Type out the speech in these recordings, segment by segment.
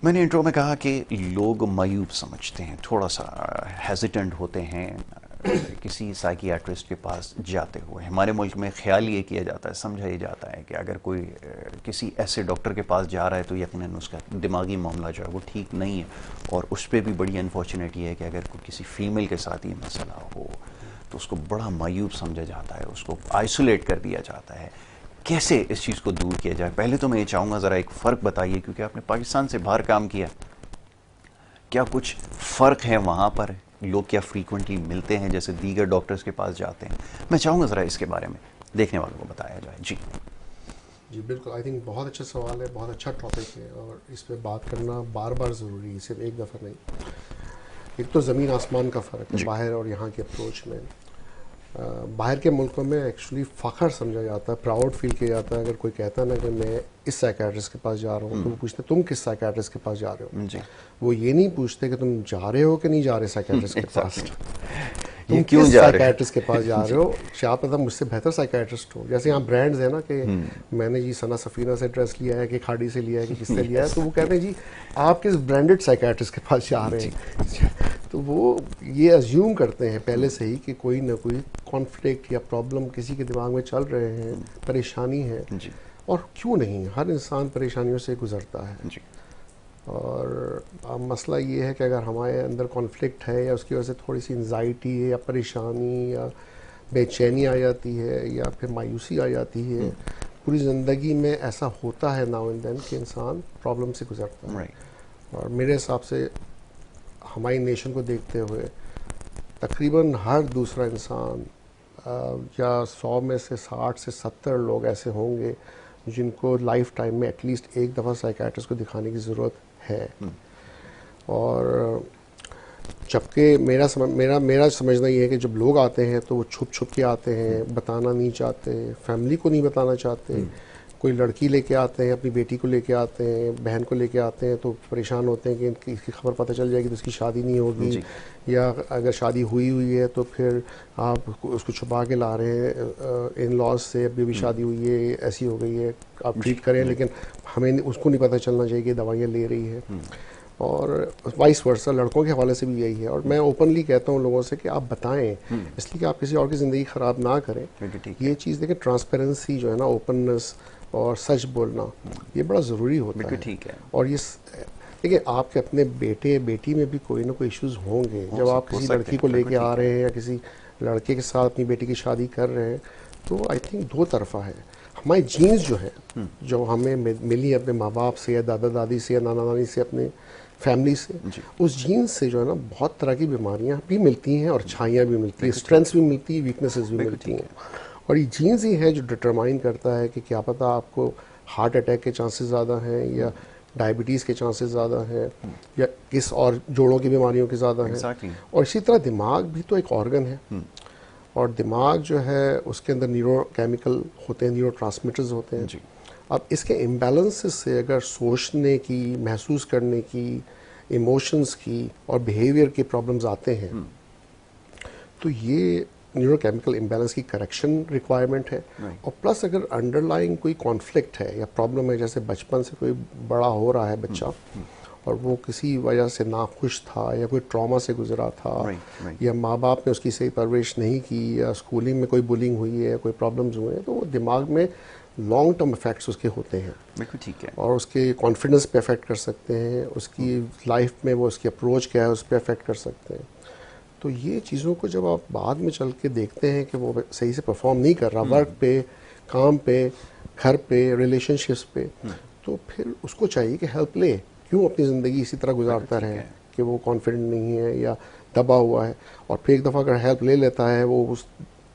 मैंने इंट्रो में कहा कि लोग मायूब समझते हैं, थोड़ा सा हेजिटेंट होते हैं किसी साइकियाट्रिस्ट के पास जाते हुए। हमारे मुल्क में ख्याल ये किया जाता है, समझा ये जाता है कि अगर कोई किसी ऐसे डॉक्टर के पास जा रहा है तो यकीनन उसका दिमागी मामला जो है वो ठीक नहीं है। और उस पर भी बड़ी अनफॉर्चुनेट ये है कि अगर कोई किसी फीमेल के साथ ये मसला हो तो उसको बड़ा मायूब समझा जाता है, उसको आइसोलेट कर दिया जाता है। कैसे इस चीज़ को दूर किया जाए? पहले तो मैं ये चाहूँगा ज़रा एक फ़र्क बताइए, क्योंकि आपने पाकिस्तान से बाहर काम किया, क्या कुछ फ़र्क है वहाँ पर? लोग क्या फ्रीक्वेंटली मिलते हैं जैसे दीगर डॉक्टर्स के पास जाते हैं? मैं चाहूँगा ज़रा इसके बारे में देखने वालों को बताया जाए। जी जी बिल्कुल, आई थिंक बहुत अच्छा सवाल है, बहुत अच्छा टॉपिक है और इस पे बात करना बार बार ज़रूरी है, सिर्फ एक दफ़ा नहीं। एक तो ज़मीन आसमान का फ़र्क है बाहर और यहाँ की अप्रोच में। बाहर के मुल्कों में एक्चुअली फ़ख्र समझा जाता है, प्राउड फील किया जाता है अगर कोई कहता है ना कि मैं इस साइकियाट्रिस्ट के पास जा रहा हूँ, तो वो पूछते तुम किस साइकियाट्रिस्ट के पास जा रहे हो। जी, वो ये नहीं पूछते कि तुम जा रहे हो कि नहीं जा रहे साइकियाट्रिस्ट के पास, ये तुम क्यों किस जा रहे हैं? साइकियाट्रिस्ट के पास जा रहे हो, क्या पता मुझसे बेहतर साइकियाट्रिस्ट हो। जैसे यहाँ ब्रांड्स है ना कि मैंने जी सना सफीना से ड्रेस लिया है कि खाड़ी से लिया है कि किससे लिया है, तो वो कहते हैं जी आप किस ब्रांडेड साइकियाट्रिस्ट के पास जा रहे हैं। तो वो ये अज्यूम करते हैं पहले से ही कि कोई ना कोई कॉन्फ्लिक्ट या प्रॉब्लम किसी के दिमाग में चल रहे हैं, परेशानी है। जी और क्यों नहीं, हर इंसान परेशानियों से गुजरता है। जी और अब मसला ये है कि अगर हमारे अंदर कॉन्फ्लिक्ट है या उसकी वजह से थोड़ी सी एंजाइटी है या परेशानी या बेचैनी आ जाती है या फिर मायूसी आ जाती है, पूरी ज़िंदगी में ऐसा होता है नाउ एंड देन कि इंसान प्रॉब्लम से गुजरता है। राइट। और मेरे हिसाब से हमारी नेशन को देखते हुए तकरीबन हर दूसरा इंसान या 100 में से 60 से 70 लोग ऐसे होंगे जिनको लाइफ टाइम में एटलीस्ट एक दफ़ा साइकियाट्रिस्ट को दिखाने की ज़रूरत है। और जबकि मेरा समझना ये है कि जब लोग आते हैं तो वो छुप छुप के आते हैं, बताना नहीं चाहते, फैमिली को नहीं बताना चाहते। कोई लड़की लेके आते हैं, अपनी बेटी को लेके आते हैं, बहन को लेके आते हैं, तो परेशान होते हैं कि इसकी खबर पता चल जाएगी तो उसकी शादी नहीं होगी, या अगर शादी हुई है तो फिर आप उसको छुपा के ला रहे हैं इन लॉज से, अभी भी शादी हुई है, ऐसी हो गई है, आप ट्रीट करें, लेकिन हमें उसको नहीं पता चलना चाहिए कि दवाइयाँ ले रही है। और वाइस वर्सा लड़कों के हवाले से भी यही है। और मैं ओपनली कहता हूँ लोगों से कि आप बताएं, इसलिए कि आप किसी और की ज़िंदगी ख़राब ना करें। ये चीज़ देखें, ट्रांसपेरेंसी जो है ना, ओपननेस और सच बोलना, ये बड़ा ज़रूरी होता है। ठीक है। और ये देखिए, आपके अपने बेटे बेटी में भी कोई ना कोई इश्यूज़ होंगे। जब आप किसी लड़की को लेके आ रहे हैं या किसी लड़के के साथ अपनी बेटी की शादी कर रहे हैं, तो आई थिंक दो तरफा है। हमारी जीन्स जो है, जो हमें मिली अपने माँ बाप से या दादा दादी से या नाना नानी से, अपने फैमिली से, उस जीन्स से जो है ना बहुत तरह की बीमारियां भी मिलती हैं और छाइयाँ भी मिलती हैं, स्ट्रेंथ्स भी मिलती है, वीकनेसेस भी मिलती हैं। और ये जीन्स ही है जो डिटरमाइन करता है कि क्या पता आपको हार्ट अटैक के चांसेस ज़्यादा हैं या डायबिटीज़ के चांसेस ज़्यादा हैं या किस और जोड़ों की बीमारियों के ज़्यादा हैं। और इसी तरह दिमाग भी तो एक ऑर्गन है, और दिमाग जो है उसके अंदर न्यूरो केमिकल होते हैं, न्यूरो ट्रांसमीटर्स होते हैं। अब इसके इम्बैलेंसेस से अगर सोचने की, महसूस करने की, इमोशंस की और बिहेवियर की प्रॉब्लम्स आते हैं, तो ये न्यूरोकेमिकल इम्बैलेंस की करेक्शन रिक्वायरमेंट है। और प्लस अगर अंडरलाइंग कोई कॉन्फ्लिक्ट है या प्रॉब्लम है, जैसे बचपन से कोई बड़ा हो रहा है बच्चा और वो किसी वजह से नाखुश था या कोई ट्रॉमा से गुजरा था, या माँ बाप ने उसकी सही परवरिश नहीं की, या स्कूलिंग में कोई बुलिंग हुई है, कोई प्रॉब्लम्स हुए हैं, तो वो दिमाग में लॉन्ग टर्म इफेक्ट्स उसके होते हैं। बिल्कुल ठीक है। और उसके कॉन्फिडेंस पे अफेक्ट कर सकते हैं, उसकी लाइफ में वो उसकी अप्रोच क्या है उस पर अफेक्ट कर सकते हैं। तो ये चीज़ों को जब आप बाद में चल के देखते हैं कि वो सही से परफॉर्म नहीं कर रहा वर्क पे, काम पे, घर पे, रिलेशनशिप्स पे, तो फिर उसको चाहिए कि हेल्प ले। क्यों अपनी ज़िंदगी इसी तरह गुजारता रहे कि वो कॉन्फिडेंट नहीं है या दबा हुआ है, और फिर एक दफ़ा अगर हेल्प ले लेता है, वो उस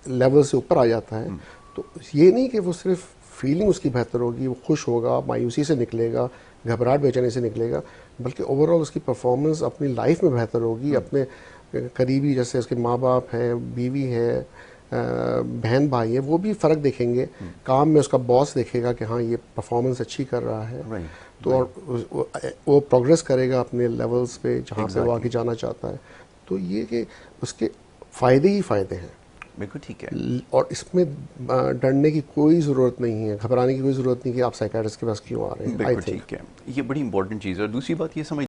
लेवल से ऊपर आ जाता है, तो ये नहीं कि वो सिर्फ फीलिंग उसकी बेहतर होगी, वो खुश होगा, मायूसी से निकलेगा, घबराहट बेचैनी से निकलेगा, बल्कि ओवरऑल उसकी परफॉर्मेंस अपनी लाइफ में बेहतर होगी। अपने करीबी, जैसे उसके माँ बाप हैं, बीवी है, बहन भाई है, वो भी फ़र्क देखेंगे। काम में उसका बॉस देखेगा कि हाँ ये परफॉर्मेंस अच्छी कर रहा है, तो और वो प्रोग्रेस करेगा अपने लेवल्स पे जहाँ पे वो आगे जाना चाहता है। तो ये कि उसके फ़ायदे ही फ़ायदे हैं। बिल्कुल ठीक है। और इसमें डरने की कोई ज़रूरत नहीं है, घबराने की कोई ज़रूरत नहीं कि आप साइकियाट्रिस्ट के पास क्यों आ रहे हैं। आई बिल्कुल थिंक ठीक है, ये बड़ी इंपॉर्टेंट चीज़ है। और दूसरी बात ये समझ